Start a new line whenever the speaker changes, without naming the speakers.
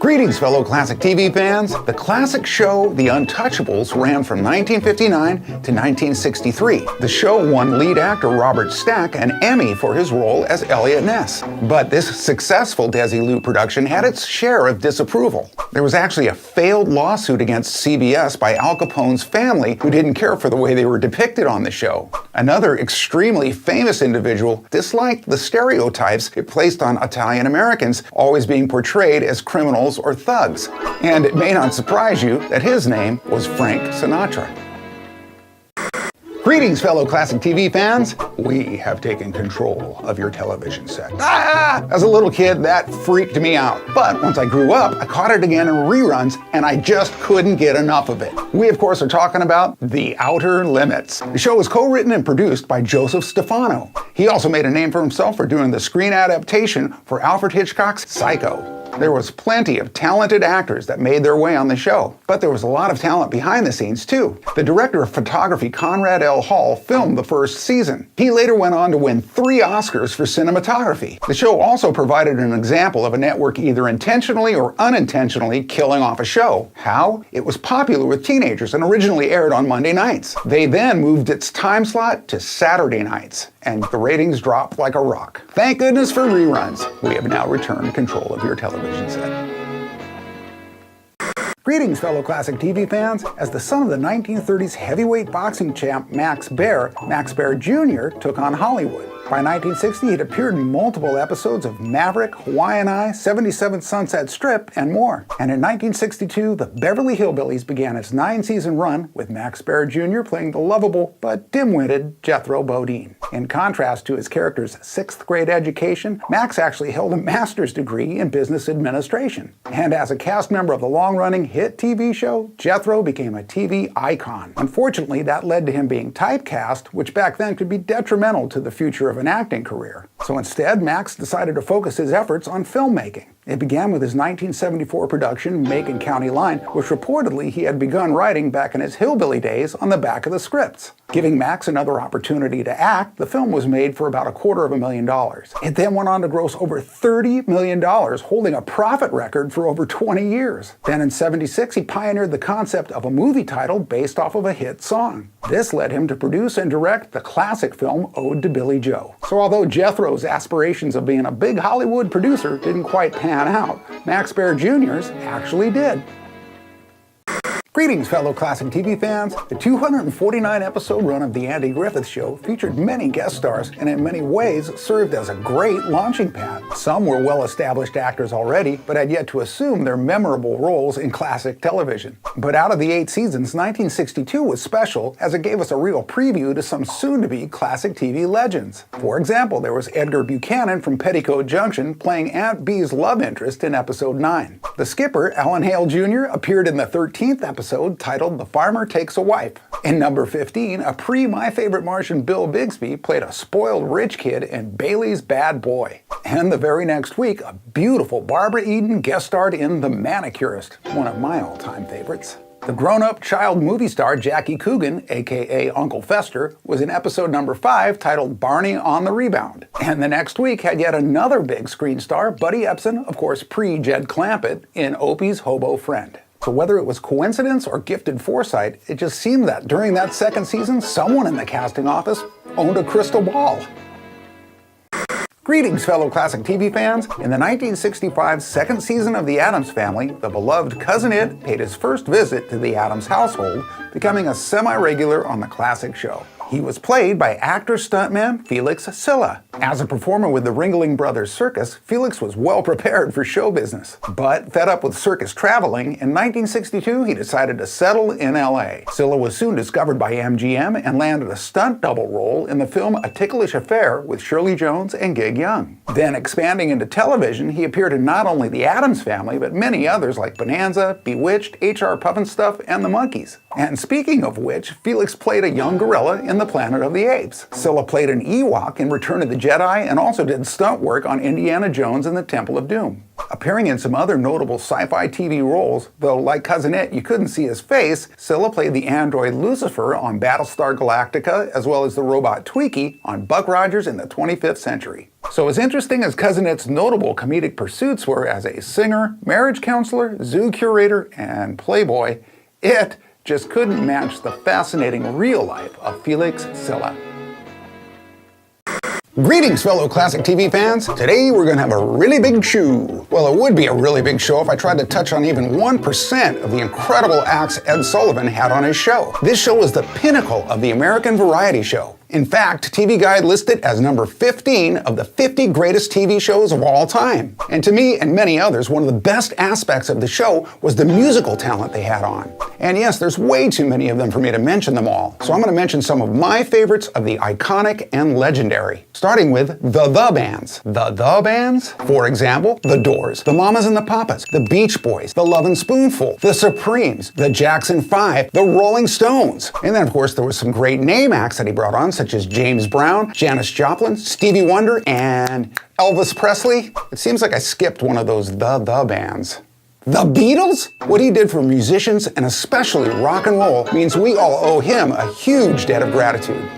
Greetings, fellow classic TV fans. The classic show The Untouchables ran from 1959 to 1963. The show won lead actor Robert Stack an Emmy for his role as Elliot Ness. But this successful Desilu production had its share of disapproval. There was actually a failed lawsuit against CBS by Al Capone's family, who didn't care for the way they were depicted on the show. Another extremely famous individual disliked the stereotypes it placed on Italian Americans, always being portrayed as criminals or thugs. And it may not surprise you that his name was Frank Sinatra. Greetings, fellow classic TV fans. We have taken control of your television set. As a little kid, that freaked me out. But once I grew up, I caught it again in reruns, and I just couldn't get enough of it. We, of course, are talking about The Outer Limits. The show was co-written and produced by Joseph Stefano. He also made a name for himself for doing the screen adaptation for Alfred Hitchcock's Psycho. There was plenty of talented actors that made their way on the show, but there was a lot of talent behind the scenes too. The director of photography, Conrad L. Hall, filmed the first season. He later went on to win 3 Oscars for cinematography. The show also provided an example of a network either intentionally or unintentionally killing off a show. How? It was popular with teenagers and originally aired on Monday nights. They then moved its time slot to Saturday nights, and the ratings dropped like a rock. Thank goodness for reruns. We have now returned control of your television set. Greetings, fellow classic TV fans. As the son of the 1930s heavyweight boxing champ Max Baer Jr. took on Hollywood. By 1960, he'd appeared in multiple episodes of Maverick, Hawaiian Eye, 77 Sunset Strip, and more. And in 1962, the Beverly Hillbillies began its 9-season run with Max Baer Jr. playing the lovable but dim-witted Jethro Bodine. In contrast to his character's 6th grade education, Max actually held a master's degree in business administration. And as a cast member of the long-running hit TV show, Jethro became a TV icon. Unfortunately, that led to him being typecast, which back then could be detrimental to the future of an acting career. So instead, Max decided to focus his efforts on filmmaking. It began with his 1974 production, Macon County Line, which reportedly he had begun writing back in his hillbilly days on the back of the scripts. Giving Max another opportunity to act, the film was made for about $250,000. It then went on to gross over $30 million, holding a profit record for over 20 years. Then in '76, he pioneered the concept of a movie title based off of a hit song. This led him to produce and direct the classic film Ode to Billy Joe. So although Jethro's aspirations of being a big Hollywood producer didn't quite pan out, Max Baer Jr.'s actually did. Greetings, fellow classic TV fans. The 249-episode run of The Andy Griffith Show featured many guest stars and in many ways served as a great launching pad. Some were well-established actors already, but had yet to assume their memorable roles in classic television. But out of the 8 seasons, 1962 was special as it gave us a real preview to some soon-to-be classic TV legends. For example, there was Edgar Buchanan from Petticoat Junction playing Aunt Bee's love interest in episode 9. The skipper, Alan Hale Jr., appeared in the 13th episode titled The Farmer Takes a Wife. In number 15, a pre-My Favorite Martian Bill Bixby played a spoiled rich kid in Bailey's Bad Boy. And the very next week, a beautiful Barbara Eden guest starred in The Manicurist, one of my all-time favorites. The grown-up child movie star Jackie Coogan, aka Uncle Fester, was in episode number 5 titled Barney on the Rebound. And the next week had yet another big screen star, Buddy Epson, of course pre-Jed Clampett, in Opie's Hobo Friend. So whether it was coincidence or gifted foresight, it just seemed that during that second season, someone in the casting office owned a crystal ball. Greetings, fellow classic TV fans. In the 1965 second season of The Addams Family, the beloved Cousin It paid his first visit to the Addams household, becoming a semi-regular on the classic show. He was played by actor-stuntman Felix Silla. As a performer with the Ringling Brothers Circus, Felix was well prepared for show business. But fed up with circus traveling, in 1962 he decided to settle in LA. Silla was soon discovered by MGM and landed a stunt double role in the film A Ticklish Affair with Shirley Jones and Gig Young. Then expanding into television, he appeared in not only The Addams Family, but many others like Bonanza, Bewitched, H.R. Pufnstuf, and The Monkees. And speaking of which, Felix played a young gorilla in The Planet of the Apes. Silla played an Ewok in Return of the Jedi and also did stunt work on Indiana Jones and the Temple of Doom. Appearing in some other notable sci-fi TV roles, though like Cousin It, you couldn't see his face, Silla played the android Lucifer on Battlestar Galactica, as well as the robot Twiki on Buck Rogers in the 25th Century. So as interesting as Cousin Edd's notable comedic pursuits were as a singer, marriage counselor, zoo curator, and playboy, it just couldn't match the fascinating real life of Felix Silla. Greetings, fellow classic TV fans. Today we're going to have a really big show. Well, it would be a really big show if I tried to touch on even 1% of the incredible acts Ed Sullivan had on his show. This show was the pinnacle of the American variety show. In fact, TV Guide listed it as number 15 of the 50 greatest TV shows of all time. And to me and many others, one of the best aspects of the show was the musical talent they had on. And yes, there's way too many of them for me to mention them all. So I'm going to mention some of my favorites of the iconic and legendary. Starting with the bands. The bands? For example, The Doors, the Mamas and the Papas, the Beach Boys, the Lovin' Spoonful, the Supremes, the Jackson 5, the Rolling Stones. And then, of course, there was some great name acts that he brought on, such as James Brown, Janis Joplin, Stevie Wonder, and Elvis Presley. It seems like I skipped one of those the bands. The Beatles? What he did for musicians, and especially rock and roll, means we all owe him a huge debt of gratitude.